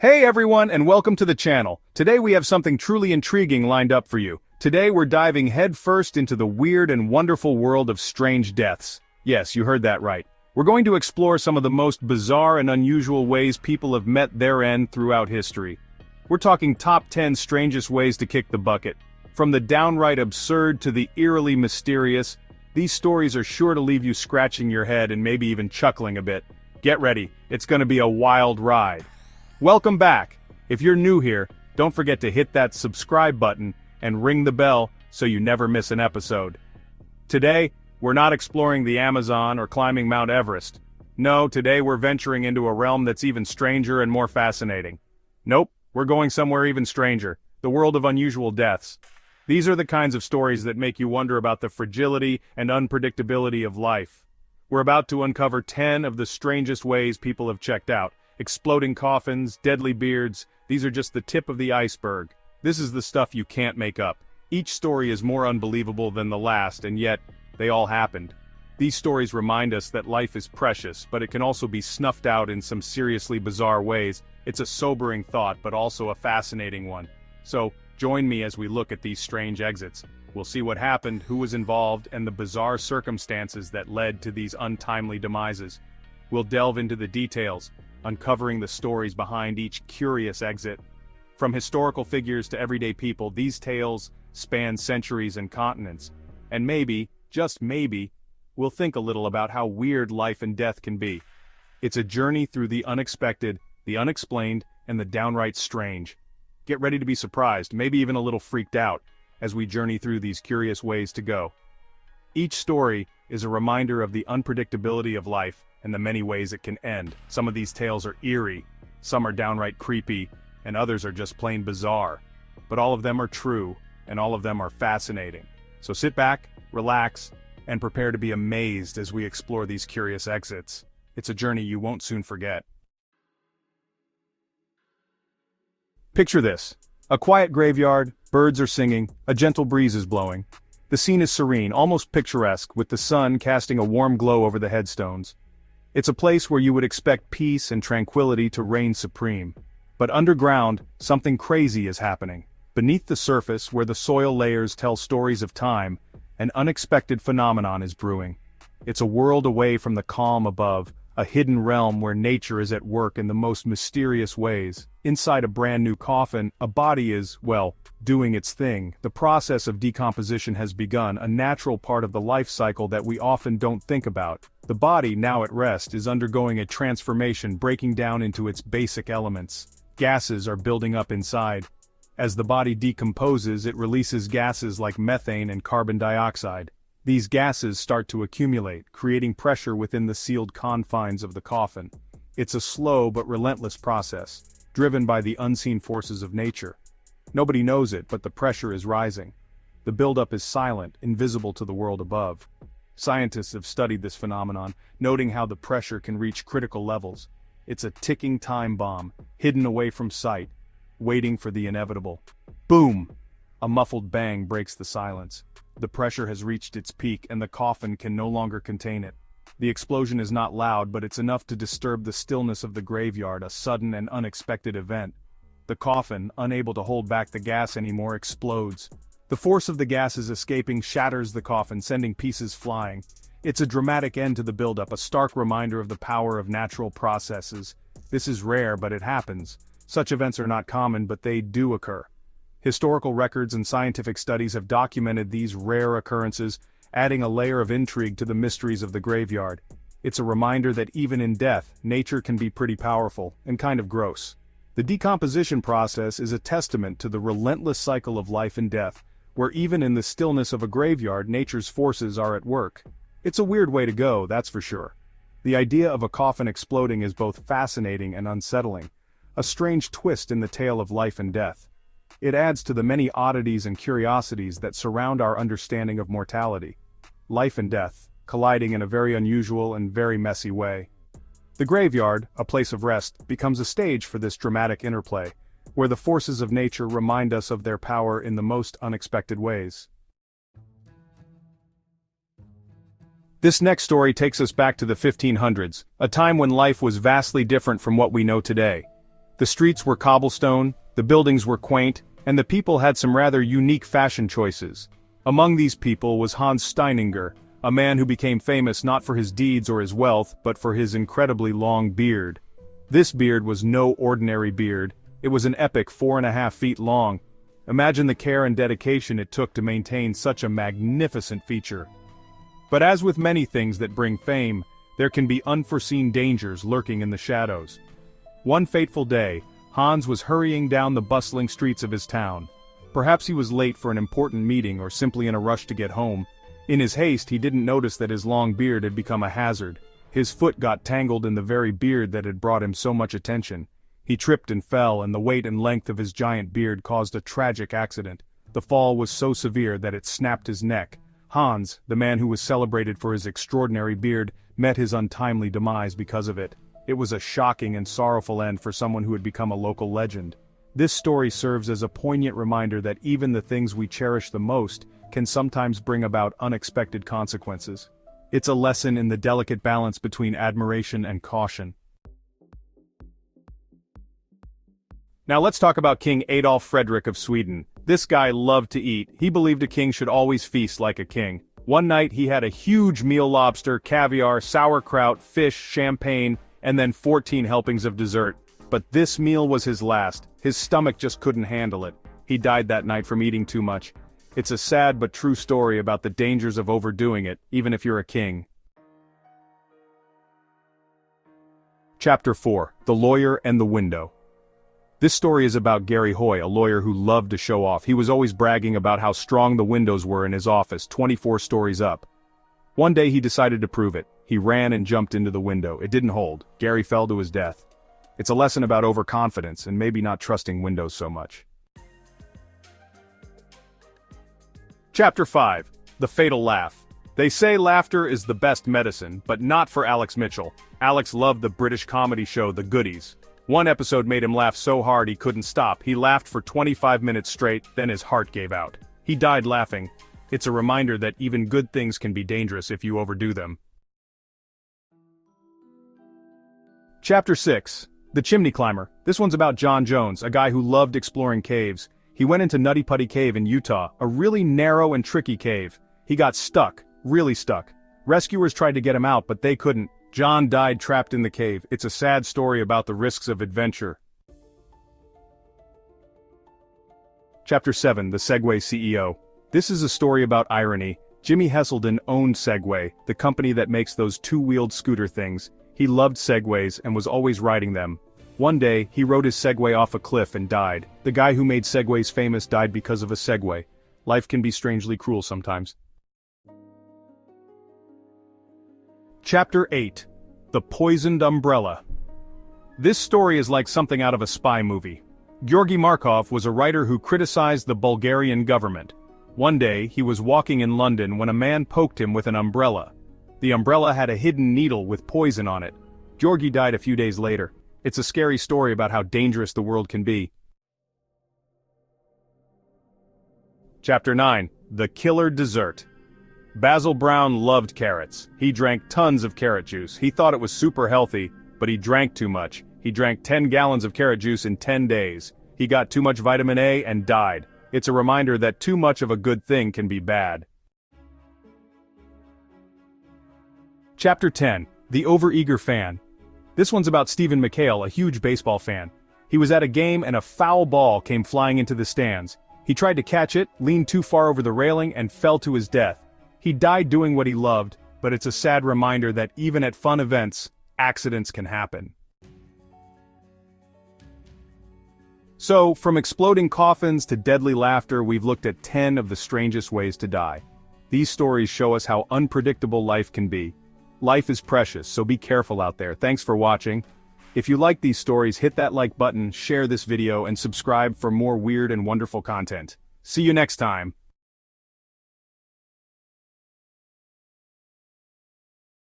Hey everyone, and welcome to the channel. Today we have something truly intriguing lined up for you. Today we're diving headfirst into the weird and wonderful world of strange deaths. Yes, you heard that right. We're going to explore some of the most bizarre and unusual ways people have met their end throughout history. We're talking top 10 strangest ways to kick the bucket. From the downright absurd to the eerily mysterious, these stories are sure to leave you scratching your head and maybe even chuckling a bit. Get ready, it's gonna be a wild ride. Welcome back. If you're new here, don't forget to hit that subscribe button and ring the bell so you never miss an episode. Today, we're not exploring the Amazon or climbing Mount Everest. No, today we're venturing into a realm that's even stranger and more fascinating. Nope, we're going somewhere even stranger, the world of unusual deaths. These are the kinds of stories that make you wonder about the fragility and unpredictability of life. We're about to uncover 10 of the strangest ways people have checked out. Exploding coffins, deadly beards, these are just the tip of the iceberg. This is the stuff you can't make up. Each story is more unbelievable than the last, and yet, they all happened. These stories remind us that life is precious, but it can also be snuffed out in some seriously bizarre ways. It's a sobering thought, but also a fascinating one. So, join me as we look at these strange exits. We'll see what happened, who was involved, and the bizarre circumstances that led to these untimely demises. We'll delve into the details, uncovering the stories behind each curious exit. From historical figures to everyday people, these tales span centuries and continents. And maybe, just maybe, we'll think a little about how weird life and death can be. It's a journey through the unexpected, the unexplained, and the downright strange. Get ready to be surprised, maybe even a little freaked out, as we journey through these curious ways to go. Each story is a reminder of the unpredictability of life and the many ways it can end. Some of these tales are eerie, some are downright creepy, and others are just plain bizarre. But all of them are true, and all of them are fascinating. So sit back, relax, and prepare to be amazed as we explore these curious exits. It's a journey you won't soon forget. Picture this. A quiet graveyard, birds are singing, a gentle breeze is blowing. The scene is serene, almost picturesque, with the sun casting a warm glow over the headstones. It's a place where you would expect peace and tranquility to reign supreme. But underground, something crazy is happening. Beneath the surface, where the soil layers tell stories of time, an unexpected phenomenon is brewing. It's a world away from the calm above, a hidden realm where nature is at work in the most mysterious ways. Inside a brand new coffin, a body is, well, doing its thing. The process of decomposition has begun, a natural part of the life cycle that we often don't think about. The body, now at rest, is undergoing a transformation, breaking down into its basic elements. Gases are building up inside. As the body decomposes, it releases gases like methane and carbon dioxide. These gases start to accumulate, creating pressure within the sealed confines of the coffin. It's a slow but relentless process, driven by the unseen forces of nature. Nobody knows it, but the pressure is rising. The buildup is silent, invisible to the world above. Scientists have studied this phenomenon, noting how the pressure can reach critical levels. It's a ticking time bomb, hidden away from sight, waiting for the inevitable. Boom! A muffled bang breaks the silence. The pressure has reached its peak and the coffin can no longer contain it. The explosion is not loud, but it's enough to disturb the stillness of the graveyard, a sudden and unexpected event. The coffin, unable to hold back the gas anymore, explodes. The force of the gases escaping shatters the coffin, sending pieces flying. It's a dramatic end to the buildup, a stark reminder of the power of natural processes. This is rare, but it happens. Such events are not common, but they do occur. Historical records and scientific studies have documented these rare occurrences, adding a layer of intrigue to the mysteries of the graveyard. It's a reminder that even in death, nature can be pretty powerful, and kind of gross. The decomposition process is a testament to the relentless cycle of life and death, where even in the stillness of a graveyard, nature's forces are at work. It's a weird way to go, that's for sure. The idea of a coffin exploding is both fascinating and unsettling, a strange twist in the tale of life and death. It adds to the many oddities and curiosities that surround our understanding of mortality. Life and death, colliding in a very unusual and very messy way. The graveyard, a place of rest, becomes a stage for this dramatic interplay, where the forces of nature remind us of their power in the most unexpected ways. This next story takes us back to the 1500s, a time when life was vastly different from what we know today. The streets were cobblestone, the buildings were quaint, and the people had some rather unique fashion choices. Among these people was Hans Steininger, a man who became famous not for his deeds or his wealth, but for his incredibly long beard. This beard was no ordinary beard, it was an epic 4.5 feet long. Imagine the care and dedication it took to maintain such a magnificent feature. But as with many things that bring fame, there can be unforeseen dangers lurking in the shadows. One fateful day, Hans was hurrying down the bustling streets of his town. Perhaps he was late for an important meeting or simply in a rush to get home. In his haste, he didn't notice that his long beard had become a hazard. His foot got tangled in the very beard that had brought him so much attention. He tripped and fell, and the weight and length of his giant beard caused a tragic accident. The fall was so severe that it snapped his neck. Hans, the man who was celebrated for his extraordinary beard, met his untimely demise because of it. It was a shocking and sorrowful end for someone who had become a local legend. This story serves as a poignant reminder that even the things we cherish the most can sometimes bring about unexpected consequences. It's a lesson in the delicate balance between admiration and caution. Now let's talk about King Adolf Fredrik of Sweden. This guy loved to eat. He believed a king should always feast like a king. One night he had a huge meal: lobster, caviar, sauerkraut, fish, champagne, and then 14 helpings of dessert. But this meal was his last. His stomach just couldn't handle it. He died that night from eating too much. It's a sad but true story about the dangers of overdoing it, even if you're a king. Chapter 4: The Lawyer and the Window. This story is about Gary Hoy, a lawyer who loved to show off. He was always bragging about how strong the windows were in his office, 24 stories up. One day he decided to prove it. He ran and jumped into the window. It didn't hold. Gary fell to his death. It's a lesson about overconfidence and maybe not trusting windows so much. Chapter 5: The Fatal Laugh. They say laughter is the best medicine, but not for Alex Mitchell. Alex loved the British comedy show The Goodies. One episode made him laugh so hard he couldn't stop. He laughed for 25 minutes straight, then his heart gave out. He died laughing. It's a reminder that even good things can be dangerous if you overdo them. Chapter 6: The Chimney Climber. This one's about John Jones, a guy who loved exploring caves. He went into Nutty Putty Cave in Utah, a really narrow and tricky cave. He got stuck, really stuck. Rescuers tried to get him out, but they couldn't. John died trapped in the cave. It's a sad story about the risks of adventure. Chapter 7: The Segway CEO. This is a story about irony. Jimmy Hesselden owned Segway, the company that makes those two-wheeled scooter things. He loved Segways and was always riding them. One day, he rode his Segway off a cliff and died. The guy who made Segways famous died because of a Segway. Life can be strangely cruel sometimes. Chapter 8: The Poisoned Umbrella. This story is like something out of a spy movie. Georgy Markov was a writer who criticized the Bulgarian government. One day, he was walking in London when a man poked him with an umbrella. The umbrella had a hidden needle with poison on it. Georgy died a few days later. It's a scary story about how dangerous the world can be. Chapter 9: The Killer Dessert. Basil Brown loved carrots. He drank tons of carrot juice. He thought it was super healthy, but he drank too much. He drank 10 gallons of carrot juice in 10 days. He got too much vitamin A and died. It's a reminder that too much of a good thing can be bad. Chapter 10: The Overeager Fan. This one's about Stephen McHale, a huge baseball fan. He was at a game and a foul ball came flying into the stands. He tried to catch it, leaned too far over the railing, and fell to his death. He died doing what he loved, but it's a sad reminder that even at fun events, accidents can happen. So, from exploding coffins to deadly laughter, we've looked at 10 of the strangest ways to die. These stories show us how unpredictable life can be. Life is precious, so be careful out there. Thanks for watching. If you like these stories, hit that like button, share this video, and subscribe for more weird and wonderful content. See you next time.